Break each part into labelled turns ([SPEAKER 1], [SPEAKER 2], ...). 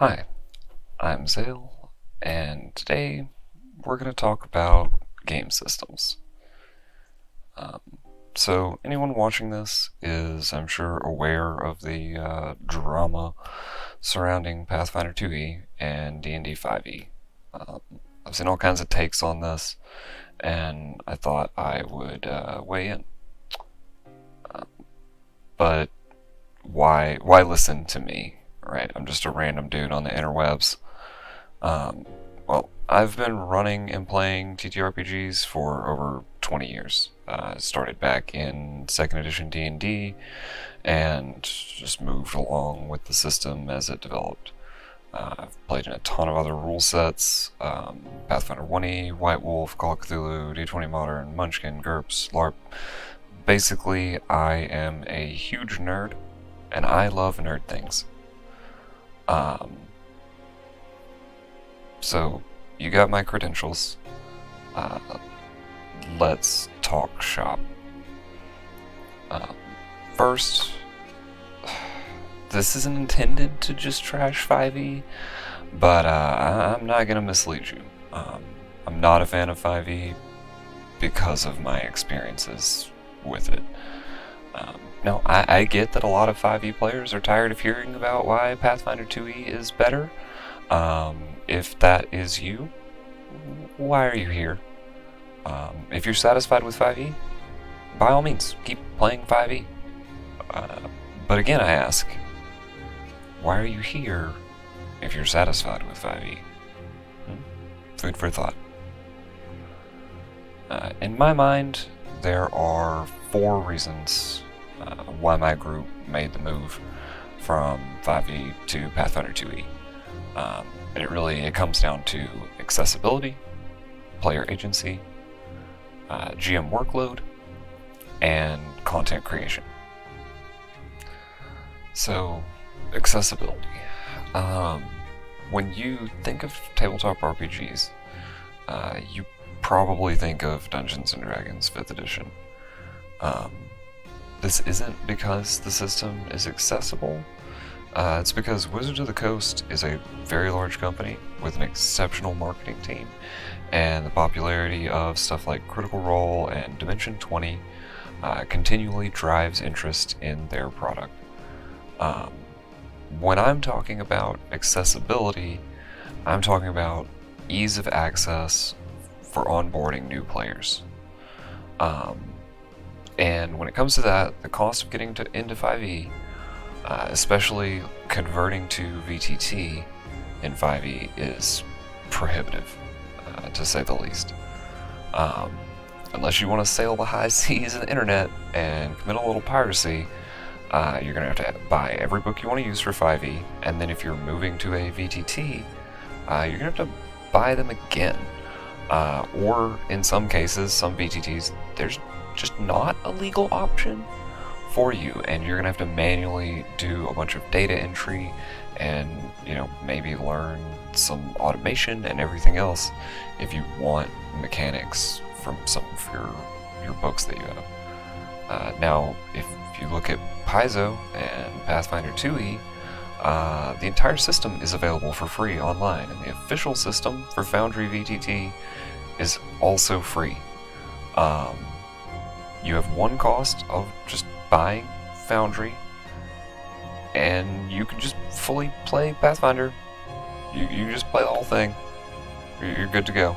[SPEAKER 1] Hi, I'm Zale, and today we're going to talk about game systems. Um, so, anyone watching this is, I'm sure, aware of the drama surrounding Pathfinder2e and D&D 5e. Um, I've seen all kinds of takes on this, and I thought I would weigh in. But why listen to me, right? I'm just a random dude on the interwebs. Um, well, I've been running and playing TTRPGs for over 20 years. I started back in 2nd edition D&D and just moved along with the system as it developed. I've played in a ton of other rule sets, Pathfinder2e, White Wolf, Call of Cthulhu, D20 Modern, Munchkin, GURPS, LARP. Basically, I am a huge nerd, and I love nerd things. So, you got my credentials. Uh, let's talk shop. First, this isn't intended to just trash 5e, but I'm not going to mislead you. I'm not a fan of 5e because of my experiences with it. Now, I get that a lot of 5e players are tired of hearing about why Pathfinder2e is better. If that is you, why are you here? If you're satisfied with 5e, by all means, keep playing 5e. But again, I ask, why are you here if you're satisfied with 5e? Food for thought. In my mind, there are 4 reasons why my group made the move from 5e to Pathfinder2e. And it comes down to accessibility, player agency, GM workload, and content creation. So, accessibility. When you think of tabletop RPGs, you probably think of Dungeons & Dragons 5th edition. This isn't because the system is accessible. It's because Wizards of the Coast is a very large company with an exceptional marketing team, and the popularity of stuff like Critical Role and Dimension 20 continually drives interest in their product. When I'm talking about accessibility, I'm talking about ease of access for onboarding new players. And when it comes to that, the cost of getting into 5e, especially converting to VTT in 5e, is prohibitive, to say the least. Unless you want to sail the high seas of the internet and commit a little piracy, you're going to have to buy every book you want to use for 5e, and then if you're moving to a VTT, you're going to have to buy them again. Or in some cases, some VTTs, there's just not a legal option for you, and you're gonna have to manually do a bunch of data entry and maybe learn some automation and everything else if you want mechanics from some of your books that you have. Now, if you look at Paizo and Pathfinder2e, the entire system is available for free online, and the official system for FoundryVTT is also free. You have one cost of just buying Foundry, and you can just fully play Pathfinder. You just play the whole thing. You're good to go.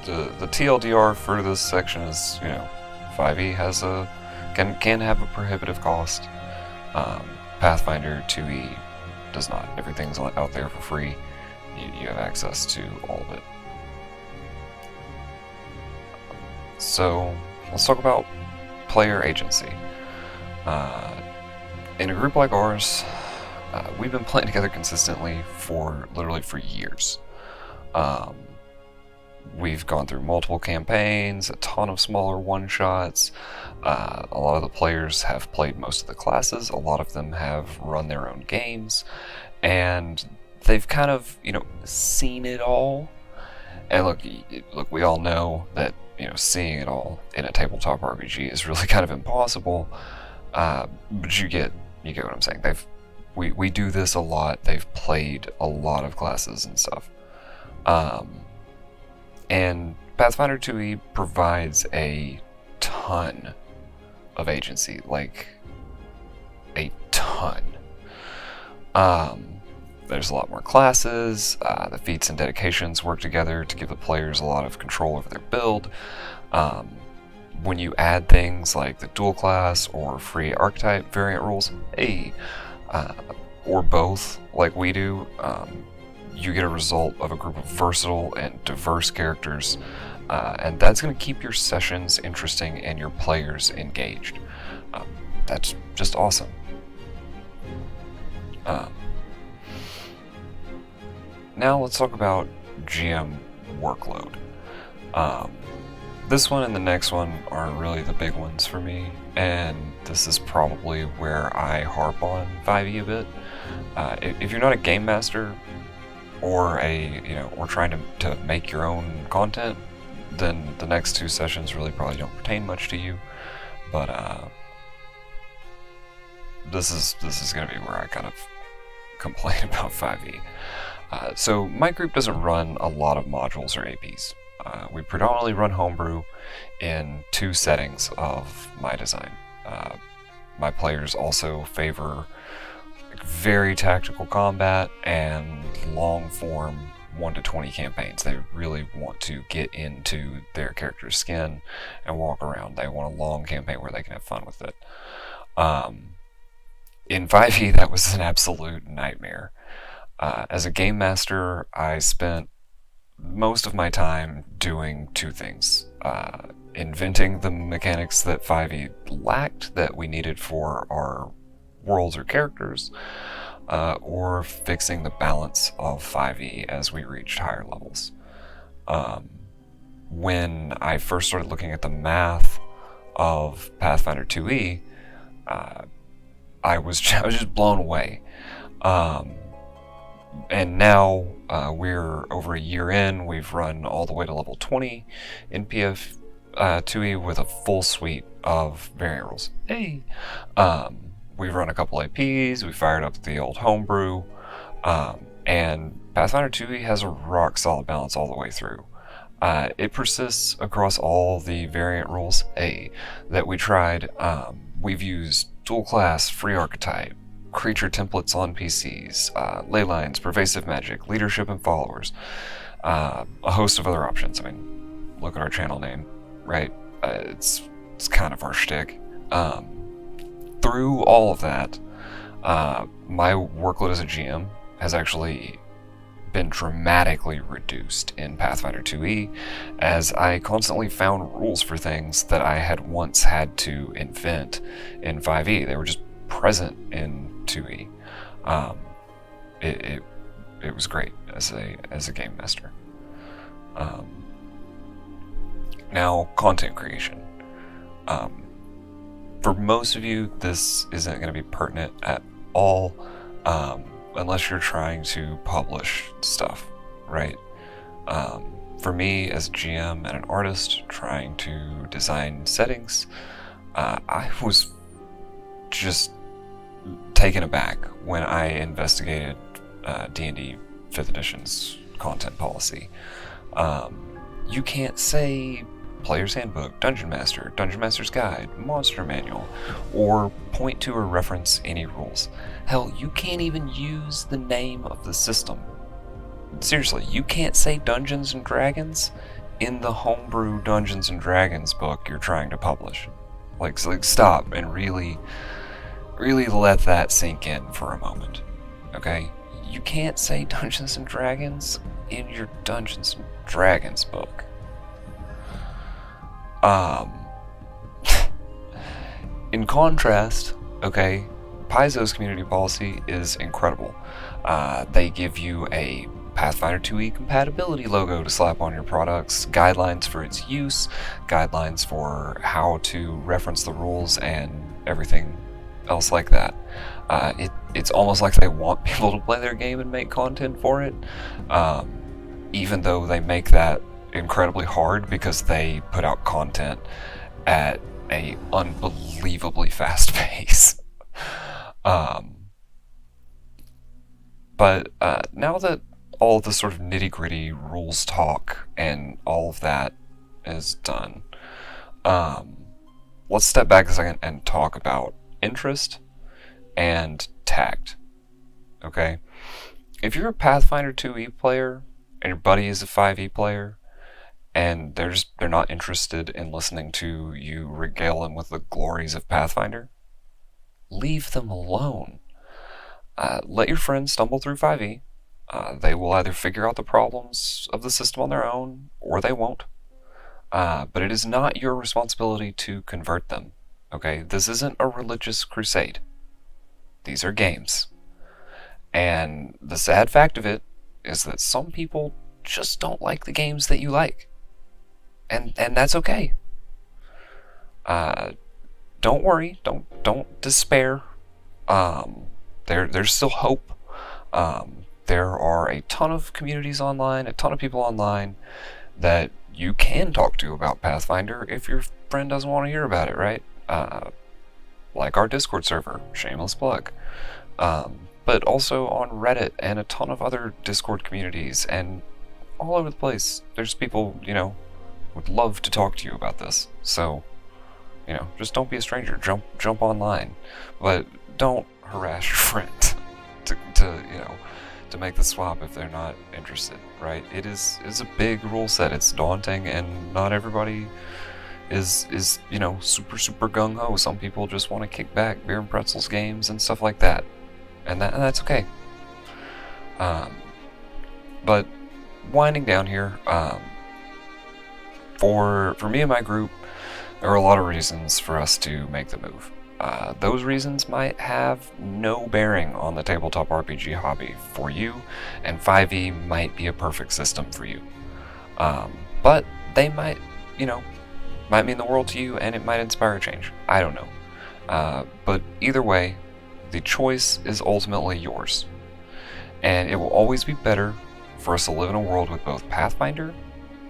[SPEAKER 1] The TLDR for this section is 5e has can have a prohibitive cost. Pathfinder2e does not. Everything's out there for free. You have access to all of it. So, let's talk about player agency. In a group like ours, we've been playing together consistently for years. We've gone through multiple campaigns, a ton of smaller one-shots. A lot of the players have played most of the classes. A lot of them have run their own games. And they've kind of, seen it all. And look, we all know that seeing it all in a tabletop RPG is really kind of impossible. But you get what I'm saying. we do this a lot. They've played a lot of classes and stuff. And Pathfinder2e provides a ton of agency, like a ton. There's a lot more classes. The feats and dedications work together to give the players a lot of control over their build. When you add things like the dual class or free archetype variant rules, or both, like we do, you get a result of a group of versatile and diverse characters, and that's going to keep your sessions interesting and your players engaged. That's just awesome. Now let's talk about GM workload. This one and the next one are really the big ones for me, and this is probably where I harp on 5e a bit. If you're not a game master or or trying to make your own content, then the next two sessions really probably don't pertain much to you. But this is going to be where I kind of complain about 5e. So my group doesn't run a lot of modules or APs. We predominantly run homebrew in two settings of my design. My players also favor very tactical combat and long-form 1 to 20 campaigns. They really want to get into their character's skin and walk around. They want a long campaign where they can have fun with it. In 5e, that was an absolute nightmare. As a game master, I spent most of my time doing two things. Inventing the mechanics that 5e lacked that we needed for our worlds or characters, or fixing the balance of 5e as we reached higher levels. When I first started looking at the math of Pathfinder2e, I was just blown away. And now we're over a year in. We've run all the way to level 20 in PF2e with a full suite of variant rules. We've run a couple APs. We fired up the old homebrew, and Pathfinder2e has a rock solid balance all the way through. It persists across all the variant rules that we tried. We've used dual class, free archetype, creature templates on PCs, ley lines, pervasive magic, leadership and followers, a host of other options. I mean, look at our channel name, right? It's kind of our shtick. Through all of that, my workload as a GM has actually been dramatically reduced in Pathfinder2e, as I constantly found rules for things that I had once had to invent in 5e. They were just present in 2e. It was great as a game master. Now, content creation. For most of you, this isn't going to be pertinent at all, unless you're trying to publish stuff, right? For me, as a GM and an artist trying to design settings, I was just taken aback when I investigated D&D 5th edition's content policy. You can't say Player's Handbook, Dungeon Master, Dungeon Master's Guide, Monster Manual, or point to or reference any rules. Hell, you can't even use the name of the system. Seriously, you can't say Dungeons and Dragons in the homebrew Dungeons and Dragons book you're trying to publish. Like stop and really let that sink in for a moment, okay? You can't say Dungeons and Dragons in your Dungeons and Dragons book. In contrast, okay, Paizo's community policy is incredible. They give you a Pathfinder2e compatibility logo to slap on your products, guidelines for its use, guidelines for how to reference the rules, and everything else like that. It's almost like they want people to play their game and make content for it, even though they make that incredibly hard because they put out content at a unbelievably fast pace. But now that all the sort of nitty-gritty rules talk and all of that is done, let's step back a second and talk about interest and tact. Okay? If you're a Pathfinder2e player and your buddy is a 5e player, and they're not interested in listening to you regale them with the glories of Pathfinder, leave them alone. Let your friends stumble through 5e. They will either figure out the problems of the system on their own, or they won't. But it is not your responsibility to convert them. Okay? This isn't a religious crusade. These are games. And the sad fact of it is that some people just don't like the games that you like. And that's okay. Don't worry. Don't despair. There's still hope. There are a ton of communities online, a ton of people online that you can talk to about Pathfinder if your friend doesn't want to hear about it, right? Like our Discord server, shameless plug. But also on Reddit and a ton of other Discord communities and all over the place. There's people, would love to talk to you about this. So, just don't be a stranger. Jump online, but don't harass your friend to make the swap if they're not interested. Right? It's a big rule set. It's daunting, and not everybody is super gung ho. Some people just want to kick back, beer and pretzels games and stuff like that, and that's okay. But winding down here. For me and my group, there are a lot of reasons for us to make the move. Those reasons might have no bearing on the tabletop RPG hobby for you, and 5e might be a perfect system for you. But they might mean the world to you, and it might inspire a change. I don't know. But either way, the choice is ultimately yours. And it will always be better for us to live in a world with both Pathfinder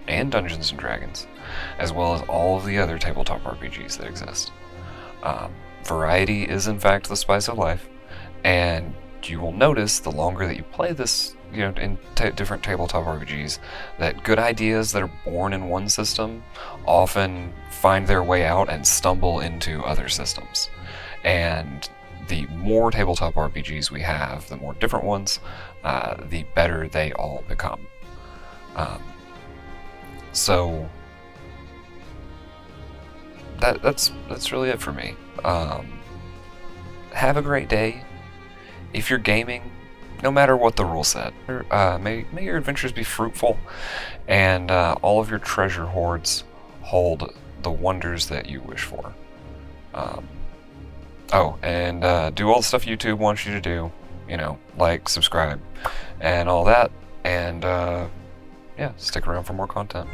[SPEAKER 1] and Dungeons & Dragons, as well as all of the other tabletop RPGs that exist. Variety is in fact the spice of life, and you will notice the longer that you play this, in different tabletop RPGs, that good ideas that are born in one system often find their way out and stumble into other systems. And the more tabletop RPGs we have, the more different ones, the better they all become. So that's really it for me. Have a great day. If you're gaming, no matter what the rule set, may your adventures be fruitful, and all of your treasure hoards hold the wonders that you wish for. And do all the stuff YouTube wants you to do, like, subscribe, and all that, and stick around for more content.